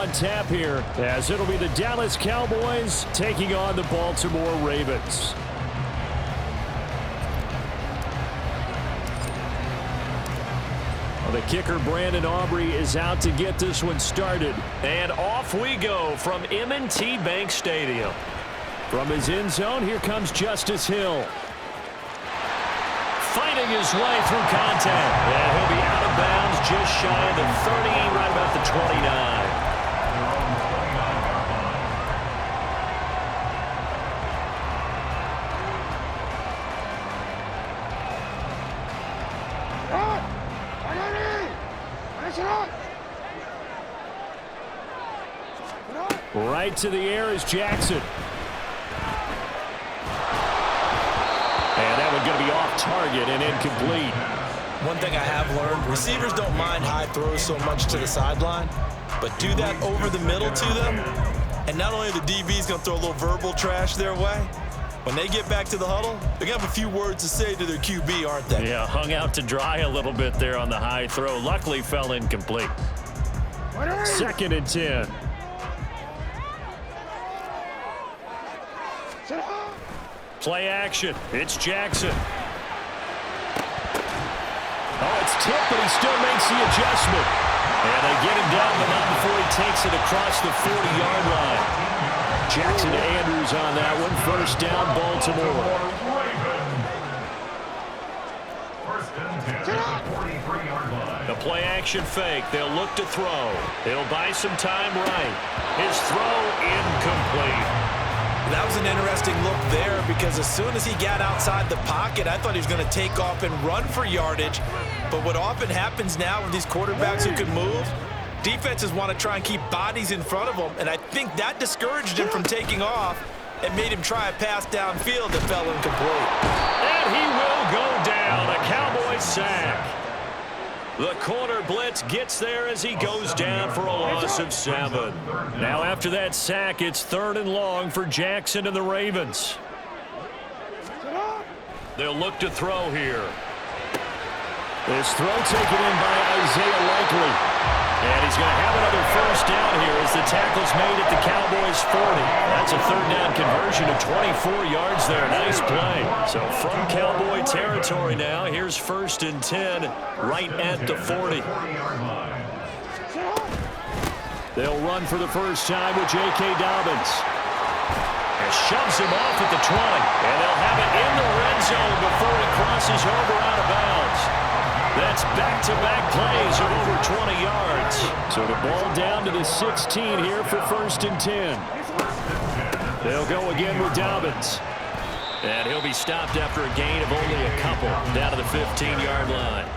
on tap here, as it'll be the Dallas Cowboys taking on the Baltimore Ravens. Well, the kicker, Brandon Aubrey, is out to get this one started. And off we go from M&T Bank Stadium. From his end zone, here comes Justice Hill. Fighting his way through contact. And he'll be out of bounds just shy of the 30, right about the 29. Right to the air is Jackson. And that one going to be off target and incomplete. One thing I have learned, receivers don't mind high throws so much to the sideline, but do that over the middle to them, and not only are the DBs going to throw a little verbal trash their way, when they get back to the huddle, they're going to have a few words to say to their QB, aren't they? Yeah, hung out to dry a little bit there on the high throw. Luckily fell incomplete. 2nd and 10. Play action. It's Jackson. Oh, it's tipped, but he still makes the adjustment. And they get him down, but not before he takes it across the 40-yard line. Jackson to Andrews on that one. 1st down, Baltimore. The play action fake. They'll look to throw. He'll buy some time right. His throw incomplete. That was an interesting look there because as soon as he got outside the pocket, I thought he was going to take off and run for yardage. But what often happens now with these quarterbacks who can move, defenses want to try and keep bodies in front of them, and I think that discouraged him from taking off and made him try a pass downfield that fell incomplete. And he will go down. A Cowboy sack. The corner blitz gets there as he goes down for a loss of 7. Now after that sack, it's 3rd and long for Jackson and the Ravens. They'll look to throw here. This throw taken in by Isaiah Likely. And he's going to have another 1st down here as the tackle's made at the Cowboys' 40. That's a 3rd down conversion of 24 yards there. Nice play. So from Cowboy territory now, here's 1st and 10 right at the 40. They'll run for the first time with J.K. Dobbins. And shoves him off at the 20. And they'll have it in the red zone before he crosses over out of bounds. That's back-to-back plays of over 20 yards. So the ball down to the 16 here for 1st and 10. They'll go again with Dobbins. And he'll be stopped after a gain of only a couple down to the 15-yard line.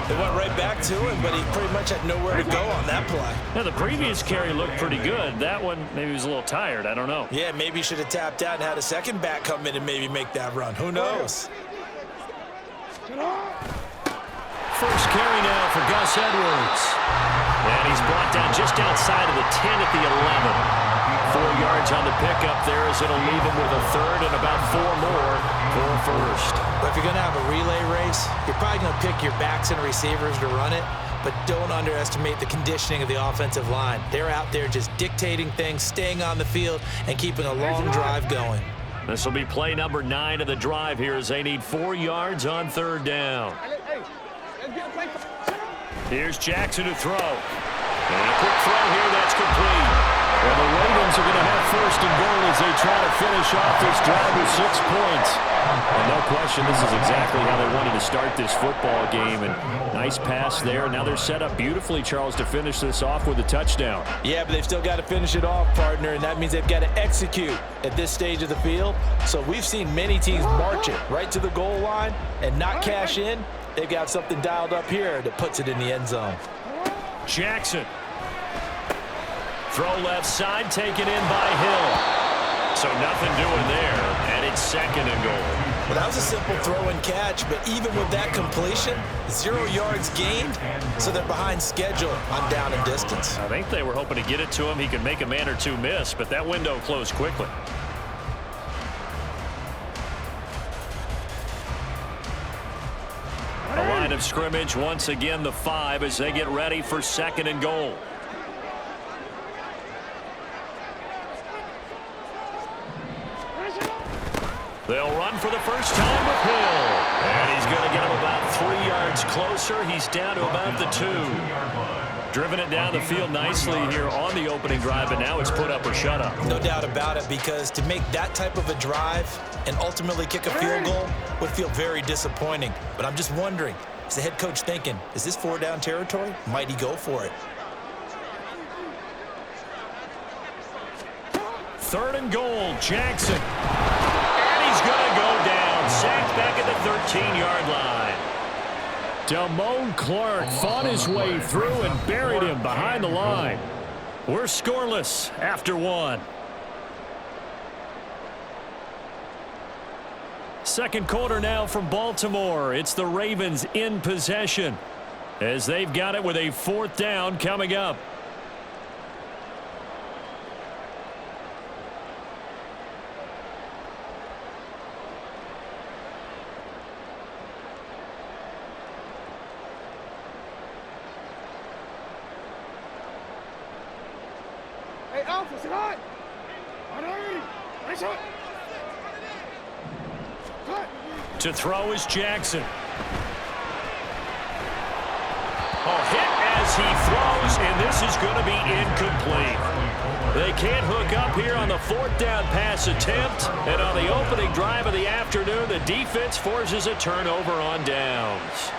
They went right back to him, but he pretty much had nowhere to go on that play. Now, the previous carry looked pretty good. That one, maybe he was a little tired. I don't know. Yeah, maybe he should have tapped out and had a second back come in and maybe make that run. Who knows? First carry now for Gus Edwards. And he's brought down just outside of the 10 at the 11. 4 yards on the pickup there as it'll leave him with a 3rd and about 4 more for a 1st. But if you're going to have a relay race, you're probably going to pick your backs and receivers to run it, but don't underestimate the conditioning of the offensive line. They're out there just dictating things, staying on the field, and keeping a long drive going. This will be play number 9 of the drive here as they need 4 yards on 3rd down. Here's Jackson to throw. And a quick throw here, that's complete. And the Ravens are going to have 1st and goal as they try to finish off this drive with 6 points. And no question, this is exactly how they wanted to start this football game. And nice pass there. Now they're set up beautifully, Charles, to finish this off with a touchdown. Yeah, but they've still got to finish it off, partner, and that means they've got to execute at this stage of the field. So we've seen many teams march it right to the goal line and not cash in. They've got something dialed up here that puts it in the end zone. Jackson. Throw left side, taken in by Hill. So nothing doing there, and it's 2nd and goal. Well, that was a simple throw and catch, but even with that completion, 0 yards gained, so they're behind schedule on down and distance. I think they were hoping to get it to him. He could make a man or two miss, but that window closed quickly. A line of scrimmage, once again the 5 as they get ready for 2nd and goal. They'll run for the first time with Hill. And he's going to get him about 3 yards closer. He's down to about the 2. Driven it down the field nicely here on the opening drive, but now it's put up or shut up. No doubt about it, because to make that type of a drive and ultimately kick a field goal would feel very disappointing. But I'm just wondering, is the head coach thinking, is this 4-down territory? Might he go for it? 3rd and goal, Jackson. And he's going to go down. Sacked back at the 13-yard line. Damone Clark fought his way through and buried him behind the line. We're scoreless after 1. Second quarter now from Baltimore. It's the Ravens in possession as they've got it with a 4th down coming up. Hey, Alpha, sit hot! Nice hot! To throw is Jackson. Oh, hit as he throws, and this is going to be incomplete. They can't hook up here on the 4th down pass attempt, and on the opening drive of the afternoon, the defense forces a turnover on downs.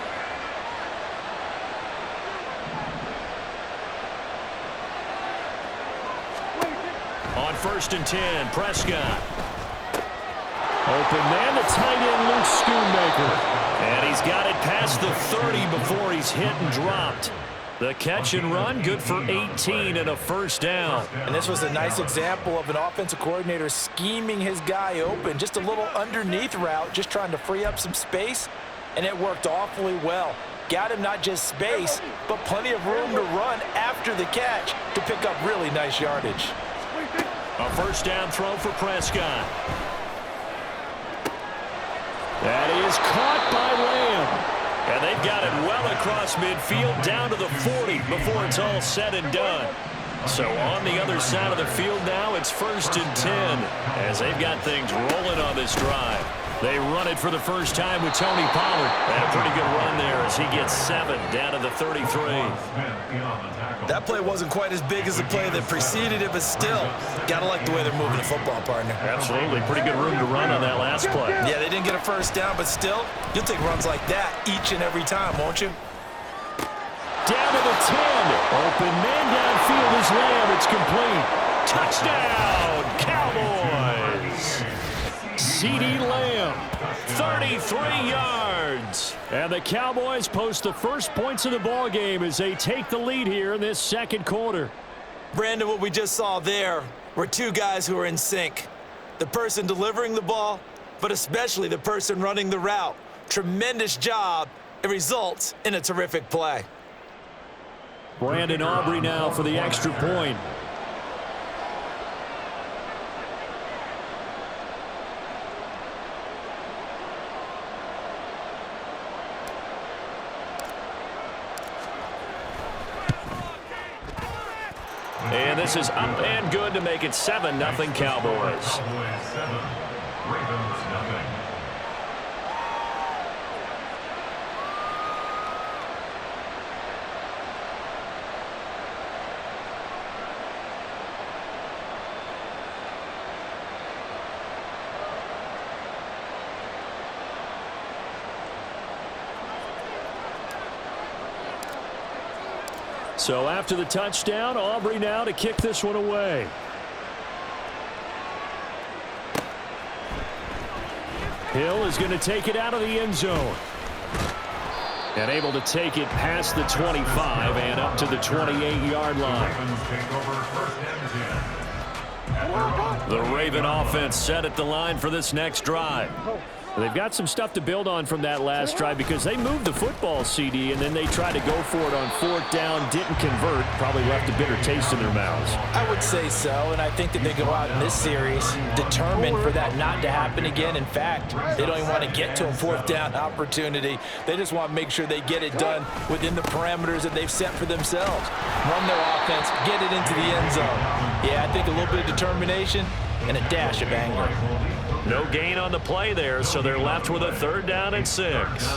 On 1st and 10, Prescott. Open man, the tight end, Luke Schoonmaker. And he's got it past the 30 before he's hit and dropped. The catch and run, good for 18 and a 1st down. And this was a nice example of an offensive coordinator scheming his guy open. Just a little underneath route, just trying to free up some space, and it worked awfully well. Got him not just space, but plenty of room to run after the catch to pick up really nice yardage. A 1st down throw for Prescott. That is caught by Lamb. And they've got it well across midfield down to the 40 before it's all said and done. So on the other side of the field now, it's 1st and 10 as they've got things rolling on this drive. They run it for the first time with Tony Pollard. And a pretty good run there as he gets 7 down to the 33. That play wasn't quite as big as the play that preceded it, but still, gotta like the way they're moving the football, partner. Absolutely. Pretty good room to run on that last play. Yeah, they didn't get a 1st down, but still, you'll take runs like that each and every time, won't you? Down to the 10. Open man downfield is Lamb. It's complete. Touchdown, Cowboys. CeeDee Lamb, 33 yards. And the Cowboys post the first points of the ball game as they take the lead here in this second quarter. Brandon, what we just saw there were 2 guys who are in sync. The person delivering the ball, but especially the person running the route. Tremendous job. It results in a terrific play. Brandon Aubrey now for the extra point. And this is up and good to make it 7-0 Cowboys. 7, Ravens nothing. So after the touchdown, Aubrey now to kick this one away. Hill is going to take it out of the end zone. And able to take it past the 25 and up to the 28-yard line. The Raven offense set at the line for this next drive. They've got some stuff to build on from that last drive because they moved the football, CD, and then they tried to go for it on 4th down, didn't convert, probably left a bitter taste in their mouths. I would say so, and I think that they go out in this series determined for that not to happen again. In fact, they don't even want to get to a 4th down opportunity. They just want to make sure they get it done within the parameters that they've set for themselves. Run their offense, get it into the end zone. Yeah, I think a little bit of determination and a dash of anger. No gain on the play there, so they're left with a 3rd down and 6.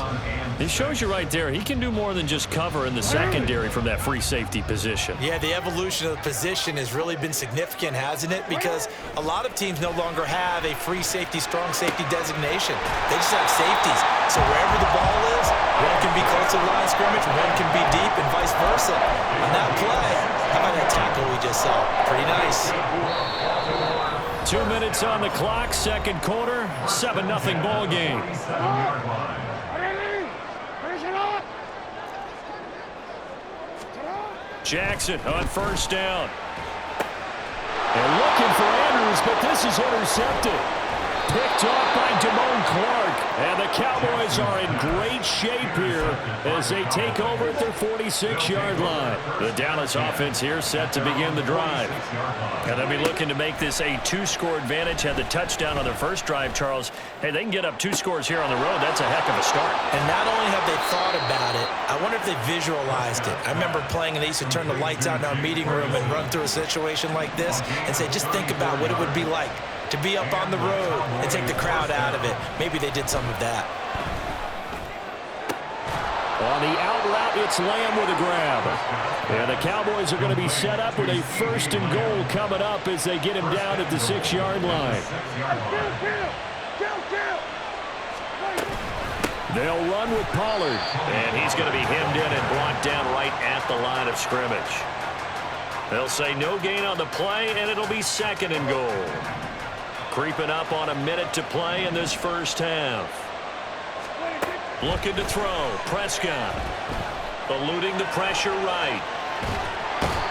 It shows you right there, he can do more than just cover in the secondary from that free safety position. Yeah, the evolution of the position has really been significant, hasn't it? Because a lot of teams no longer have a free safety, strong safety designation. They just have safeties. So wherever the ball is, one can be close to the line of scrimmage, one can be deep, and vice versa. On that play, how about that tackle we just saw? Pretty nice. 2 minutes on the clock, 2nd quarter, 7-0 ball game. Jackson on 1st down. And looking for Andrews, but this is intercepted. Picked off by Damone Clark. And the Cowboys are in great shape here as they take over at their 46-yard line. The Dallas offense here set to begin the drive. And they'll be looking to make this a 2-score advantage. Had the touchdown on their first drive, Charles. Hey, they can get up 2 scores here on the road. That's a heck of a start. And not only have they thought about it, I wonder if they visualized it. I remember playing and they used to turn the lights out in our meeting room and run through a situation like this and say, just think about what it would be like to be up on the road and take the crowd out of it. Maybe they did some of that. On the out route, it's Lamb with a grab. And the Cowboys are going to be set up with a 1st and goal coming up as they get him down at the 6-yard line. They'll run with Pollard. And he's going to be hemmed in and brought down right at the line of scrimmage. They'll say no gain on the play, and it'll be 2nd and goal. Creeping up on a minute to play in this first half. Looking to throw. Prescott. Eluding the pressure right.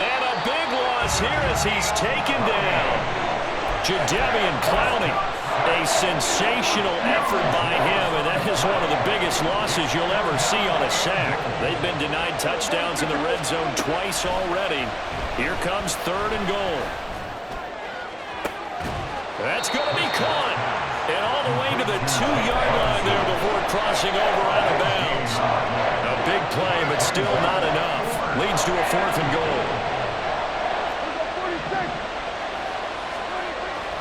And a big loss here as he's taken down. Jadeveon Clowney. A sensational effort by him, and that is one of the biggest losses you'll ever see on a sack. They've been denied touchdowns in the red zone twice already. Here comes 3rd and goal. That's going to be caught. And all the way to the 2-yard line there before crossing over out of bounds. A big play, but still not enough. Leads to a 4th and goal.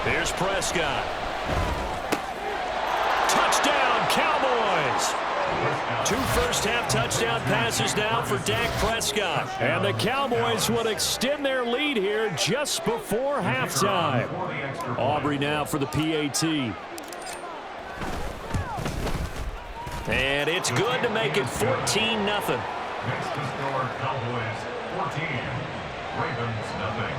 Here's Prescott. Touchdown, Cowboys. 2 first-half touchdown passes now for Dak Prescott. And the Cowboys will extend their lead here just before halftime. Aubrey now for the PAT. And it's good to make it 14-0. Next to score, Cowboys 14, Ravens nothing.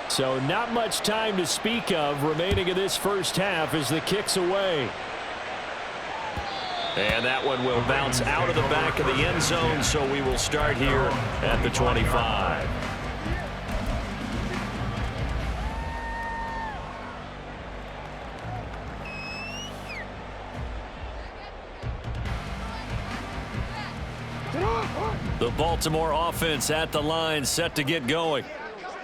So not much time to speak of remaining in this first half as the kick's away. And that one will bounce out of the back of the end zone, so we will start here at the 25. The Baltimore offense at the line, set to get going.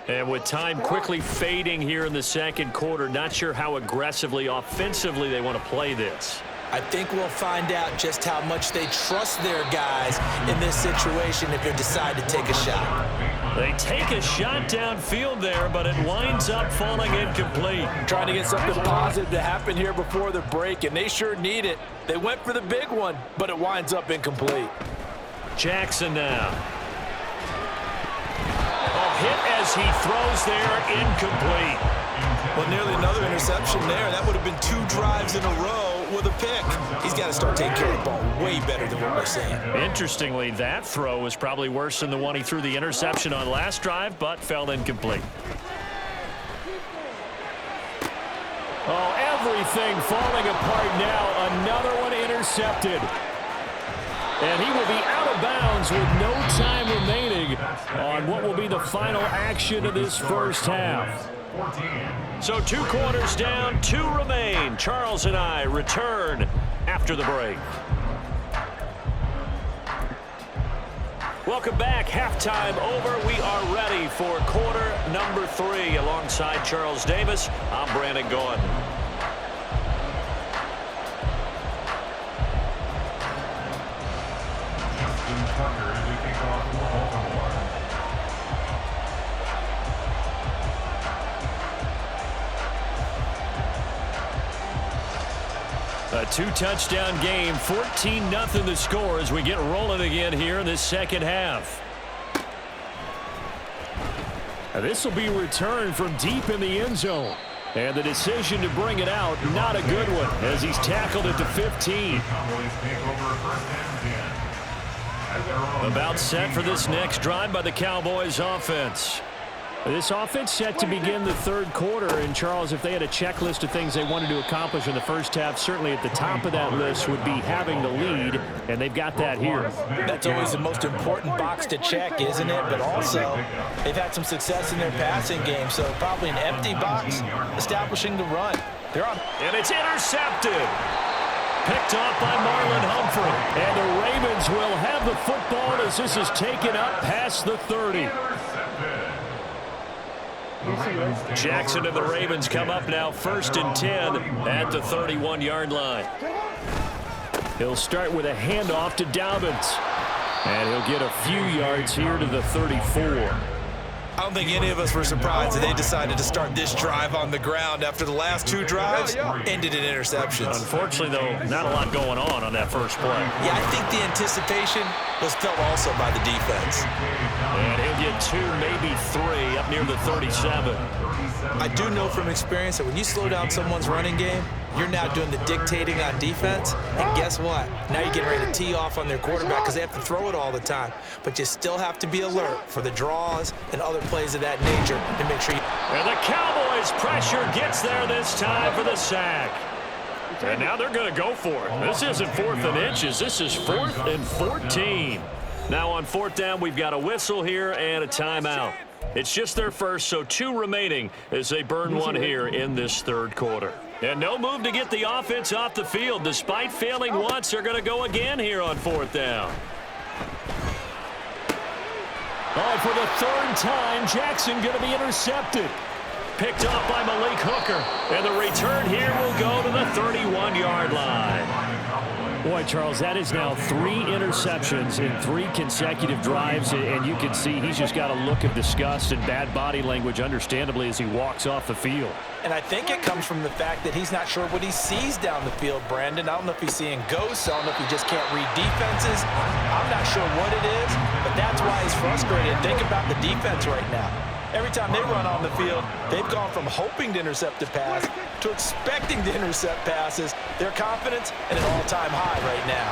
And with time quickly fading here in the 2nd quarter, not sure how aggressively, offensively they want to play this. I think we'll find out just how much they trust their guys in this situation if they decide to take a shot. They take a shot downfield there, but it winds up falling incomplete. Trying to get something positive to happen here before the break, and they sure need it. They went for the big one, but it winds up incomplete. Jackson now. Hit as he throws there, incomplete. Well, nearly another interception there. That would have been 2 drives in a row with a pick. He's got to start taking care of the ball way better than what we're seeing. Interestingly, that throw was probably worse than the one he threw the interception on last drive, but fell incomplete. Oh, everything falling apart now. Another one intercepted. And he will be out of bounds with no time remaining on what will be the final action of this first half. So 2 quarters down, 2 remain. Charles and I return after the break. Welcome back. Halftime over. We are ready for quarter number 3. Alongside Charles Davis, I'm Brandon Gordon. A two-touchdown game, 14-0 the score as we get rolling again here in this second half. This will be returned from deep in the end zone. And the decision to bring it out, not a good one, as he's tackled at the 15. About set for this next drive by the Cowboys offense. This offense set to begin the third quarter. And, Charles, if they had a checklist of things they wanted to accomplish in the first half, certainly at the top of that list would be having the lead, and they've got that here. That's always the most important box to check, isn't it? But also, they've had some success in their passing game, so probably an empty box establishing the run. They're on. And it's intercepted. Picked off by Marlon Humphrey. And the Ravens will have the football as this is taken up past the 30. Jackson and the Ravens come up now 1st and 10 at the 31-yard line. He'll start with a handoff to Dobbins. And he'll get a few yards here to the 34. I don't think any of us were surprised that they decided to start this drive on the ground after the last two drives ended in interceptions. Unfortunately, though, not a lot going on that first play. Yeah, I think the anticipation was felt also by the defense. And he'll get 2, maybe 3 up near the 37. I do know from experience that when you slow down someone's running game, you're now doing the dictating on defense. And guess what? Now you're getting ready to tee off on their quarterback because they have to throw it all the time. But you still have to be alert for the draws and other plays of that nature to make sure you... And the Cowboys pressure gets there this time for the sack. And now they're going to go for it. This isn't 4th and inches. This is 4th and 14. Now on 4th down, we've got a whistle here and a timeout. It's just their first, so 2 remaining as they burn one here in this third quarter. And no move to get the offense off the field. Despite failing once, they're going to go again here on 4th down. Oh, for the 3rd time, Jackson going to be intercepted. Picked off by Malik Hooker. And the return here will go to the 31-yard line. Boy, Charles, that is now 3 interceptions in 3 consecutive drives, and you can see he's just got a look of disgust and bad body language, understandably, as he walks off the field. And I think it comes from the fact that he's not sure what he sees down the field, Brandon. I don't know if he's seeing ghosts. I don't know if he just can't read defenses. I'm not sure what it is, but that's why he's frustrated. Think about the defense right now. Every time they run on the field, they've gone from hoping to intercept a pass to expecting to intercept passes. Their confidence at an all-time high right now.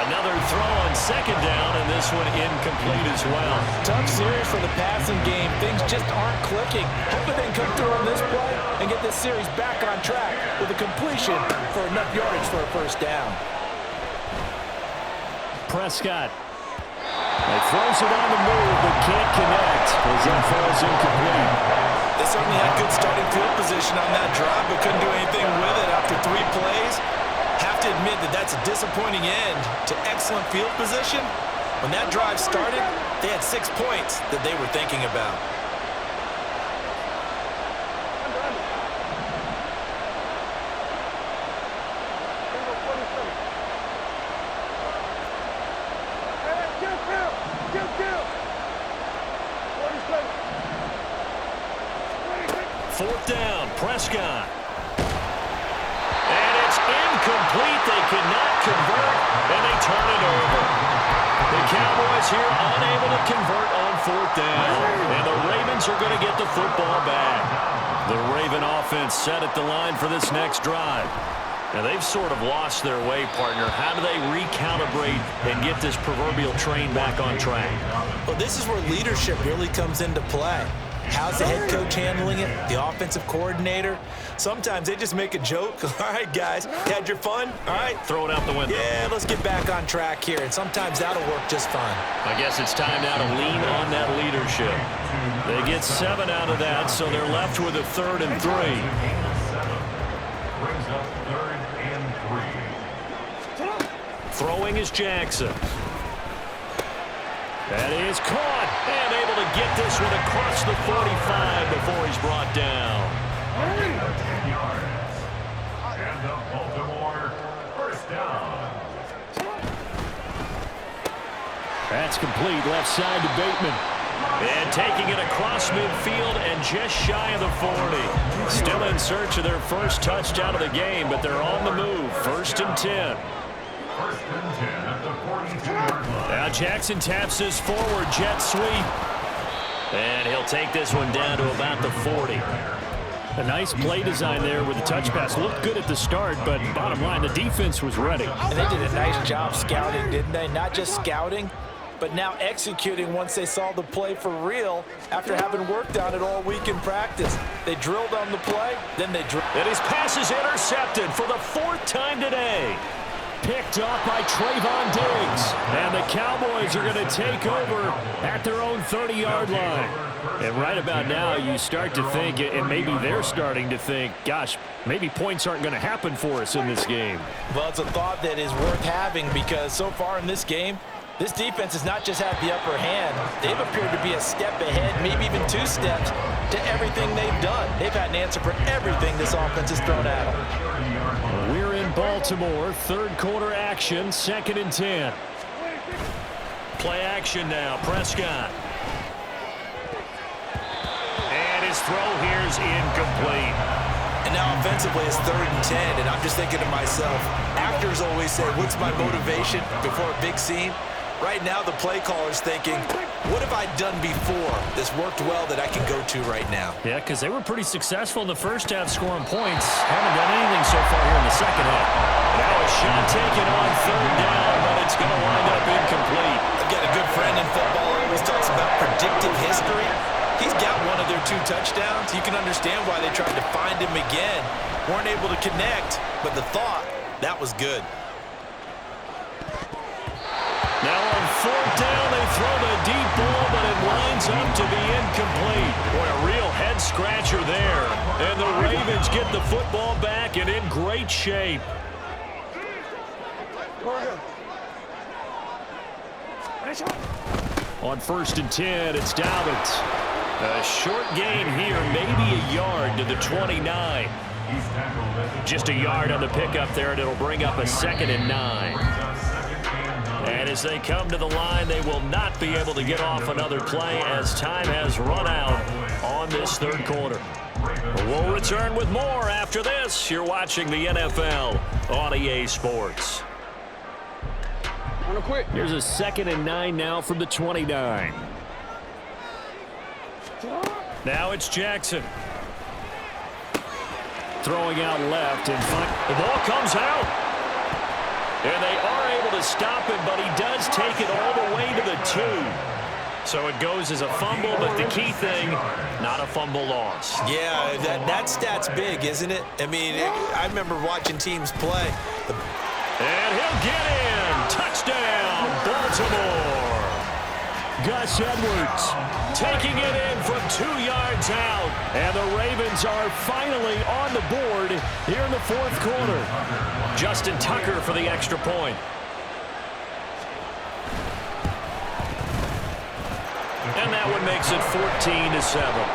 Another throw on 2nd down, and this one incomplete as well. Tough series for the passing game. Things just aren't clicking. Hoping they can come through on this play and get this series back on track with a completion for enough yardage for a 1st down. Prescott. He throws it on the move, but can't connect as that falls incomplete. They certainly had good starting field position on that drive, but couldn't do anything with it after 3 plays. Have to admit that that's a disappointing end to excellent field position. When that drive started, they had 6 points that they were thinking about. Prescott. And it's incomplete. They cannot convert, and they turn it over. The Cowboys here unable to convert on 4th down. And the Ravens are going to get the football back. The Raven offense set at the line for this next drive. Now, they've sort of lost their way, partner. How do they recalibrate and get this proverbial train back on track? Well, this is where leadership really comes into play. How's the head coach handling it? The offensive coordinator? Sometimes they just make a joke. All right, guys, had your fun? All right. Throw it out the window. Yeah, let's get back on track here. And sometimes that'll work just fine. I guess it's time now to lean on that leadership. They get 7 out of that, so they're left with a 3rd and 3. Brings up 3rd and 3. Throwing is Jackson. That is caught and able to get this one across the 45 before he's brought down. 10 yards. And the Baltimore 1st down. That's complete. Left side to Bateman. And taking it across midfield and just shy of the 40. Still in search of their first touchdown of the game, but they're on the move. 1st and 10. First and 10 at the 42-yard line. Now Jackson taps this forward jet sweep. And he'll take this one down to about the 40. A nice play design there with the touch pass. Looked good at the start, but bottom line, the defense was ready. And they did a nice job scouting, didn't they? Not just scouting, but now executing once they saw the play for real after having worked on it all week in practice. They drilled on the play, then they drilled. And his pass is intercepted for the 4th time today. Picked off by Trayvon Diggs. And the Cowboys are going to take over at their own 30-yard line. And right about now, you start to think, and maybe they're starting to think, gosh, maybe points aren't going to happen for us in this game. Well, it's a thought that is worth having because so far in this game, this defense has not just had the upper hand. They've appeared to be a step ahead, maybe even 2 steps to everything they've done. They've had an answer for everything this offense has thrown at them. We're in Baltimore, 3rd quarter action, 2nd and 10. Play action now, Prescott. And his throw here is incomplete. And now offensively it's 3rd and 10, and I'm just thinking to myself, actors always say, what's my motivation before a big scene? Right now the play caller's thinking, what have I done before that's worked well that I can go to right now? Yeah, because they were pretty successful in the first half scoring points. Haven't done anything so far here in the second half. Now a shot taken on 3rd down, but it's going to wind up incomplete. I've got a good friend in football who always talks about predictive history. He's got one of their 2 touchdowns. You can understand why they tried to find him again. Weren't able to connect, but the thought, that was good. Now on 4th down, they throw the deep ball, but it winds up to be incomplete. Boy, a real head-scratcher there. And the Ravens get the football back and in great shape. On 1st and 10, it's Dobbins. A short gain here, maybe a yard to the 29. Just a yard on the pickup there, and it'll bring up a 2nd and 9. And as they come to the line, they will not be able to get off another play as time has run out on this 3rd quarter. We'll return with more after this. You're watching the NFL on EA Sports. Here's a 2nd and 9 now from the 29. Now it's Jackson. Throwing out left, and the ball comes out. And they are able to stop him, but he does take it all the way to the 2. So it goes as a fumble, but the key thing, not a fumble loss. Yeah, that stat's big, isn't it? I mean, I remember watching teams play. And he'll get in. Touchdown, Baltimore. Gus Edwards taking it in from 2 yards out. And the Ravens are finally on the board here in the 4th quarter. Justin Tucker for the extra point. And that one makes it 14-7.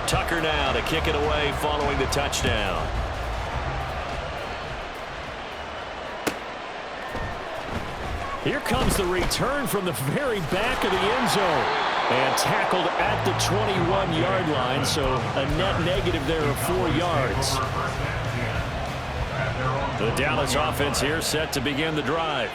Tucker now to kick it away following the touchdown. Here comes the return from the very back of the end zone. And tackled at the 21-yard line, so a net negative there of 4 yards. The Dallas offense here set to begin the drive.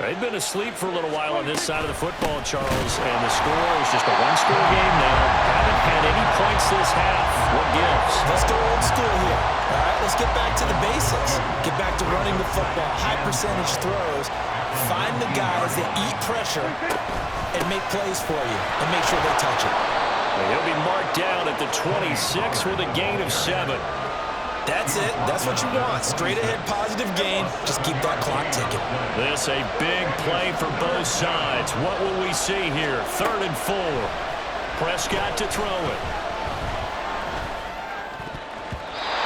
They've been asleep for a little while on this side of the football, Charles, and the score is just a 1-score game now. Haven't had any points this half. What gives? Let's go old school here. All right, let's get back to the basics. Get back to running the football, high percentage throws. Find the guys that eat pressure and make plays for you and make sure they touch it. He'll be marked down at the 26 with a gain of 7. That's it. That's what you want. Straight ahead positive gain. Just keep that clock ticking. This a big play for both sides. What will we see here? 3rd and 4. Prescott to throw it.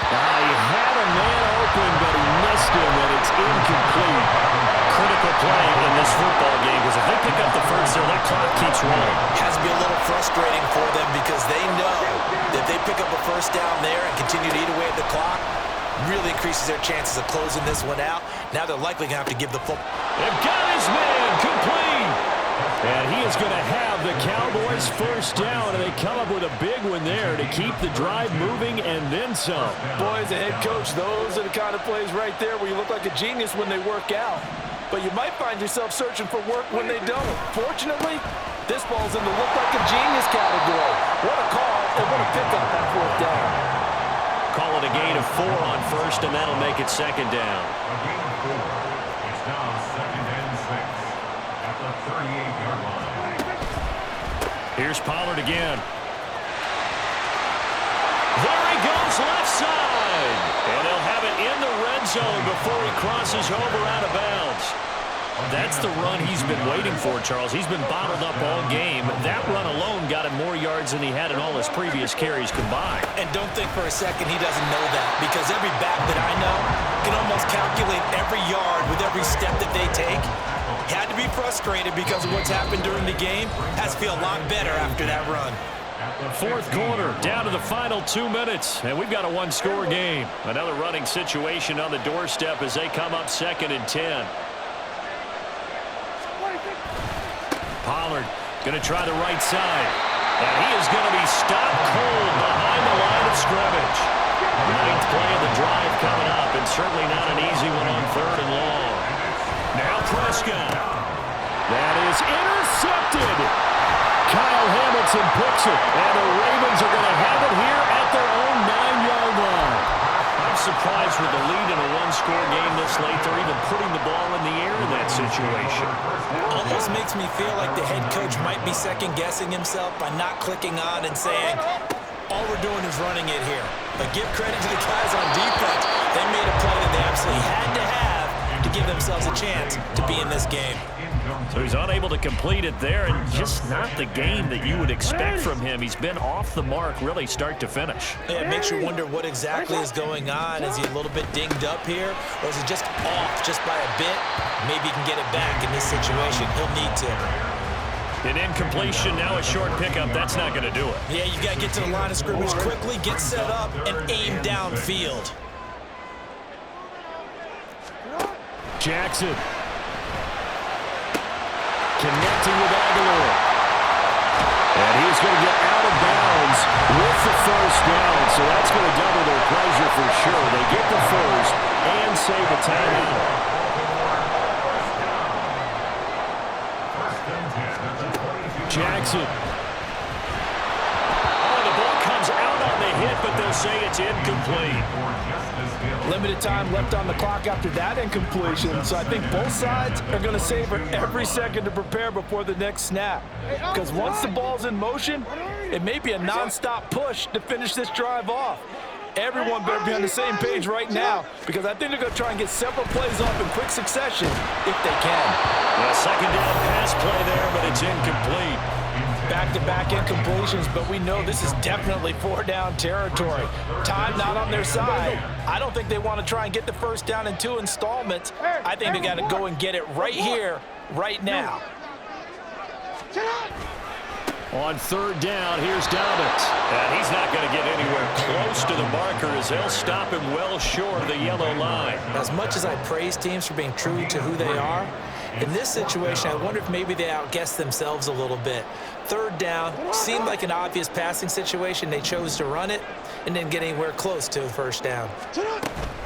He had a man open, but he missed him, and it's incomplete. Critical play in this football game, because if they pick up the first there, that clock keeps running. Has to be a little frustrating. frustrating for them because they know that they pick up a first down there and continue to eat away at the clock, really increases their chances of closing this one out. Now they're likely going to have to give the football. They've got his man complete. And he is going to have the Cowboys first down, and they come up with a big one there to keep the drive moving and then some. Boy, as a head coach, those are the kind of plays right there where you look like a genius when they work out. But you might find yourself searching for work when they don't. Fortunately, this ball's in the look like a genius category. What a call and what a pickup on fourth down. Call it a gain of 4 on first, and that'll make it second down. A gain of 4. It's now 2nd and 6 at the 38-yard line. Here's Pollard again. There he goes left side. And they'll have it in the red zone before he crosses over out of bounds. That's the run he's been waiting for, Charles. He's been bottled up all game. That run alone got him more yards than he had in all his previous carries combined. And don't think for a second he doesn't know that, because every back that I know can almost calculate every yard with every step that they take. Had to be frustrated because of what's happened during the game. Has to feel a lot better after that run. Fourth quarter, down to the final 2 minutes, and we've got a one-score game. Another running situation on the doorstep as they come up 2nd and 10. Pollard going to try the right side. And he is going to be stopped cold behind the line of scrimmage. Ninth play of the drive coming up, and certainly not an easy one on 3rd and long. Now Prescott. That is intercepted. Kyle Hamilton picks it, and the Ravens are going to have it here at their own 9-yard line. I'm surprised with the lead in a one-score game this late. They're even putting the ball in the air in that situation. Almost makes me feel like the head coach might be second-guessing himself by not clicking on and saying, all we're doing is running it here. But give credit to the guys on defense. They made a play that they absolutely had to have to give themselves a chance to be in this game. So he's unable to complete it there, and just not the game that you would expect from him. He's been off the mark really start to finish. Yeah, it makes you wonder what exactly is going on. Is he a little bit dinged up here, or is he just off just by a bit? Maybe he can get it back in this situation. He'll need to. An incompletion, now a short pickup. That's not going to do it. Yeah, you got to get to the line of scrimmage quickly, get set up, and aim downfield. Jackson. Connecting with Aguilar. And he's going to get out of bounds with the first down. So that's going to double their pleasure for sure. They get the first and save a timeout. Jackson. Oh, the ball comes out on the hit, but they'll say it's incomplete. Limited time left on the clock after that incompletion, so I think both sides are going to savor every second to prepare before the next snap. Because once the ball's in motion, it may be a non-stop push to finish this drive off. Everyone better be on the same page right now, because I think they're going to try and get several plays off in quick succession if they can. A second down pass play there, but it's incomplete. Back-to-back incompletions, but we know this is definitely 4-down territory. Time not on their side. I don't think they want to try and get the first down in 2 installments. I think they got to go and get it right here, right now. On 3rd down, here's Dobbins. And he's not going to get anywhere close to the marker as they'll stop him well short of the yellow line. As much as I praise teams for being true to who they are, in this situation, I wonder if maybe they outguessed themselves a little bit. 3rd down seemed like an obvious passing situation. They chose to run it and didn't get anywhere close to the first down.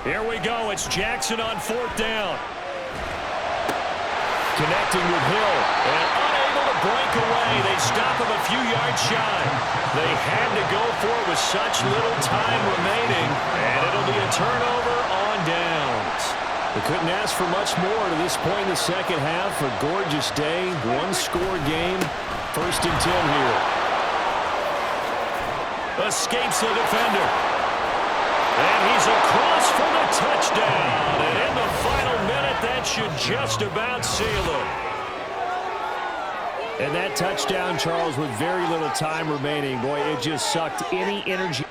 Here we go. It's Jackson on 4th down. Connecting with Hill. And unable to break away. They stop him a few yards shy. They had to go for it with such little time remaining. And it'll be a turnover on downs. They couldn't ask for much more to this point in the second half. A gorgeous day, one-score game. 1st and 10 here. Escapes the defender. And he's across for the touchdown. And in the final minute, that should just about seal it. And that touchdown, Charles, with very little time remaining, boy, it just sucked any energy